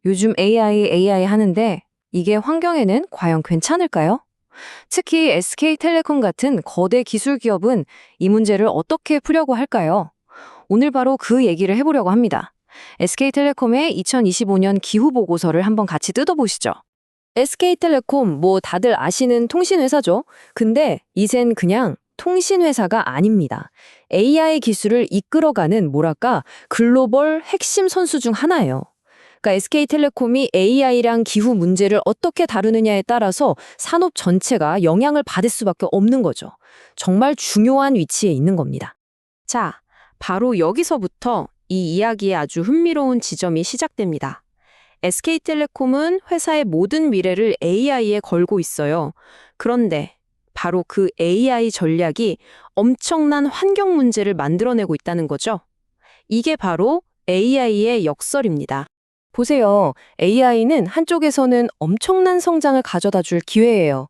요즘 AI 하는데 이게 환경에는 과연 괜찮을까요? 특히 SK텔레콤 같은 거대 기술 기업은 이 문제를 어떻게 풀려고 할까요? 오늘 바로 그 얘기를 해보려고 합니다. SK텔레콤의 2025년 기후 보고서를 한번 같이 뜯어보시죠. SK텔레콤 다들 아시는 통신회사죠. 근데 이젠 그냥 통신회사가 아닙니다. AI 기술을 이끌어가는 글로벌 핵심 선수 중 하나예요. 그러니까 SK텔레콤이 AI랑 기후 문제를 어떻게 다루느냐에 따라서 산업 전체가 영향을 받을 수밖에 없는 거죠. 정말 중요한 위치에 있는 겁니다. 자, 바로 여기서부터 이 이야기의 아주 흥미로운 지점이 시작됩니다. SK텔레콤은 회사의 모든 미래를 AI에 걸고 있어요. 그런데 바로 그 AI 전략이 엄청난 환경 문제를 만들어내고 있다는 거죠. 이게 바로 AI의 역설입니다. 보세요. AI는 한쪽에서는 엄청난 성장을 가져다 줄 기회예요.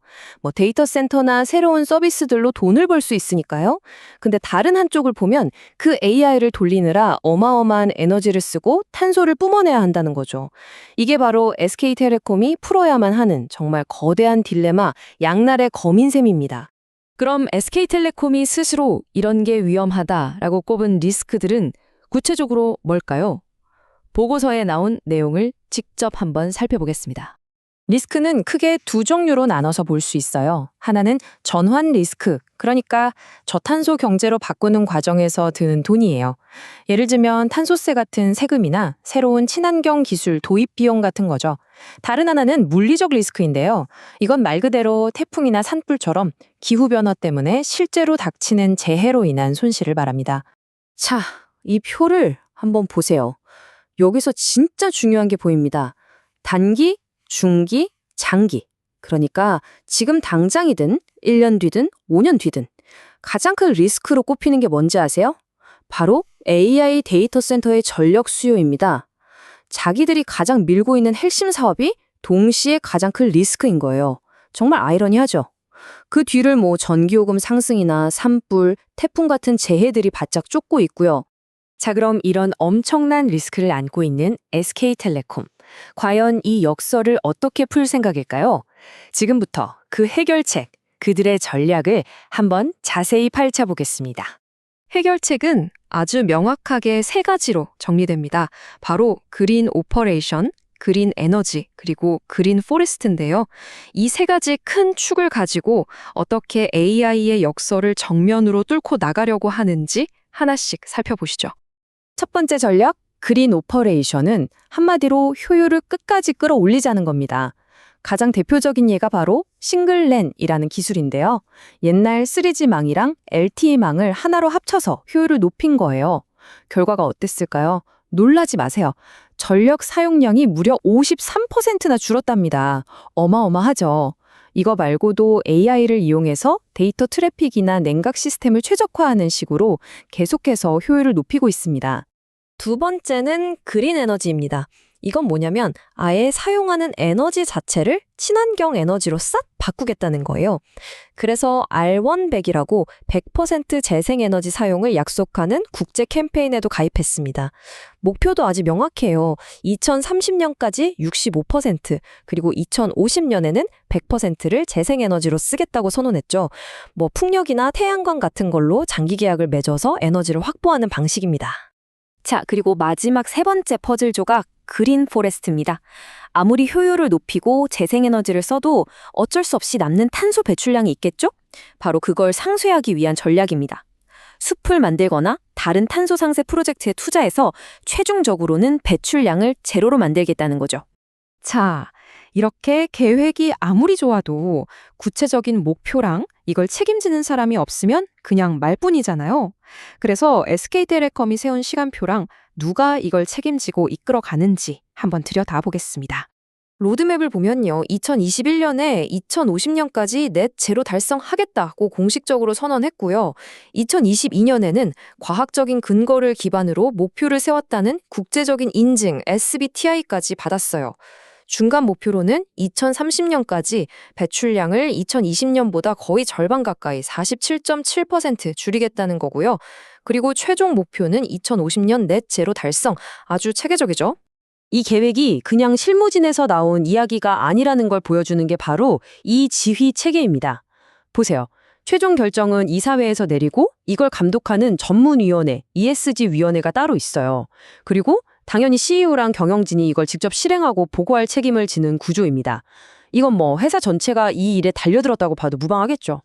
데이터 센터나 새로운 서비스들로 돈을 벌 수 있으니까요. 근데 다른 한쪽을 보면 그 AI를 돌리느라 어마어마한 에너지를 쓰고 탄소를 뿜어내야 한다는 거죠. 이게 바로 SK텔레콤이 풀어야만 하는 정말 거대한 딜레마, 양날의 검인 셈입니다. 그럼 SK텔레콤이 스스로 이런 게 위험하다라고 꼽은 리스크들은 구체적으로 뭘까요? 보고서에 나온 내용을 직접 한번 살펴보겠습니다. 리스크는 크게 두 종류로 나눠서 볼 수 있어요. 하나는 전환 리스크, 그러니까 저탄소 경제로 바꾸는 과정에서 드는 돈이에요. 예를 들면 탄소세 같은 세금이나 새로운 친환경 기술 도입 비용 같은 거죠. 다른 하나는 물리적 리스크인데요. 이건 말 그대로 태풍이나 산불처럼 기후변화 때문에 실제로 닥치는 재해로 인한 손실을 말합니다. 자, 이 표를 한번 보세요. 여기서 진짜 중요한 게 보입니다. 단기, 중기, 장기. 그러니까 지금 당장이든 1년 뒤든 5년 뒤든 가장 큰 리스크로 꼽히는 게 뭔지 아세요? 바로 AI 데이터 센터의 전력 수요입니다. 자기들이 가장 밀고 있는 핵심 사업이 동시에 가장 큰 리스크인 거예요. 정말 아이러니하죠? 그 뒤를 전기요금 상승이나 산불, 태풍 같은 재해들이 바짝 쫓고 있고요. 자, 그럼 이런 엄청난 리스크를 안고 있는 SK텔레콤. 과연 이 역설을 어떻게 풀 생각일까요? 지금부터 그 해결책, 그들의 전략을 한번 자세히 파헤쳐보겠습니다. 해결책은 아주 명확하게 세 가지로 정리됩니다. 바로 그린 오퍼레이션, 그린 에너지, 그리고 그린 포레스트인데요. 이 세 가지 큰 축을 가지고 어떻게 AI의 역설을 정면으로 뚫고 나가려고 하는지 하나씩 살펴보시죠. 첫 번째 전략, 그린 오퍼레이션은 한마디로 효율을 끝까지 끌어올리자는 겁니다. 가장 대표적인 예가 바로 싱글랜이라는 기술인데요. 옛날 3G망이랑 LTE망을 하나로 합쳐서 효율을 높인 거예요. 결과가 어땠을까요? 놀라지 마세요. 전력 사용량이 무려 53%나 줄었답니다. 어마어마하죠. 이거 말고도 AI를 이용해서 데이터 트래픽이나 냉각 시스템을 최적화하는 식으로 계속해서 효율을 높이고 있습니다. 두 번째는 그린 에너지입니다. 이건 뭐냐면 아예 사용하는 에너지 자체를 친환경 에너지로 싹 바꾸겠다는 거예요. 그래서 R100이라고 100% 재생에너지 사용을 약속하는 국제 캠페인에도 가입했습니다. 목표도 아주 명확해요. 2030년까지 65%, 그리고 2050년에는 100%를 재생에너지로 쓰겠다고 선언했죠. 풍력이나 태양광 같은 걸로 장기 계약을 맺어서 에너지를 확보하는 방식입니다. 자, 그리고 마지막 세 번째 퍼즐 조각, 그린 포레스트입니다. 아무리 효율을 높이고 재생에너지를 써도 어쩔 수 없이 남는 탄소 배출량이 있겠죠? 바로 그걸 상쇄하기 위한 전략입니다. 숲을 만들거나 다른 탄소 상쇄 프로젝트에 투자해서 최종적으로는 배출량을 제로로 만들겠다는 거죠. 자, 이렇게 계획이 아무리 좋아도 구체적인 목표랑 이걸 책임지는 사람이 없으면 그냥 말뿐이잖아요. 그래서 SK텔레콤이 세운 시간표랑 누가 이걸 책임지고 이끌어가는지 한번 들여다보겠습니다. 로드맵을 보면요. 2021년에 2050년까지 넷 제로 달성하겠다고 공식적으로 선언했고요. 2022년에는 과학적인 근거를 기반으로 목표를 세웠다는 국제적인 인증 SBTi까지 받았어요. 중간 목표로는 2030년까지 배출량을 2020년보다 거의 절반 가까이 47.7% 줄이겠다는 거고요. 그리고 최종 목표는 2050년 넷 제로 달성, 아주 체계적이죠. 이 계획이 그냥 실무진에서 나온 이야기가 아니라는 걸 보여주는 게 바로 이 지휘 체계입니다. 보세요. 최종 결정은 이사회에서 내리고 이걸 감독하는 전문위원회, ESG 위원회가 따로 있어요. 그리고 당연히 CEO랑 경영진이 이걸 직접 실행하고 보고할 책임을 지는 구조입니다. 이건 뭐 회사 전체가 이 일에 달려들었다고 봐도 무방하겠죠.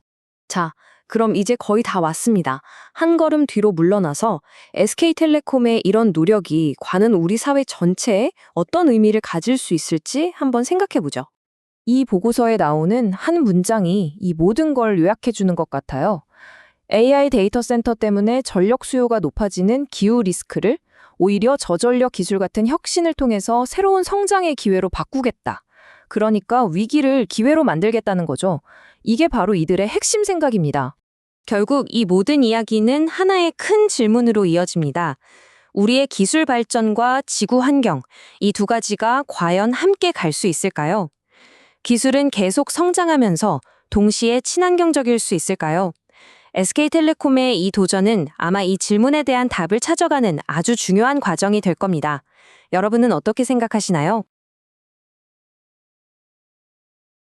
자, 그럼 이제 거의 다 왔습니다. 한 걸음 뒤로 물러나서 SK텔레콤의 이런 노력이 과는 우리 사회 전체에 어떤 의미를 가질 수 있을지 한번 생각해보죠. 이 보고서에 나오는 한 문장이 이 모든 걸 요약해주는 것 같아요. AI 데이터 센터 때문에 전력 수요가 높아지는 기후 리스크를 오히려 저전력 기술 같은 혁신을 통해서 새로운 성장의 기회로 바꾸겠다. 그러니까 위기를 기회로 만들겠다는 거죠. 이게 바로 이들의 핵심 생각입니다. 결국 이 모든 이야기는 하나의 큰 질문으로 이어집니다. 우리의 기술 발전과 지구 환경, 이 두 가지가 과연 함께 갈 수 있을까요? 기술은 계속 성장하면서 동시에 친환경적일 수 있을까요? SK텔레콤의 이 도전은 아마 이 질문에 대한 답을 찾아가는 아주 중요한 과정이 될 겁니다. 여러분은 어떻게 생각하시나요?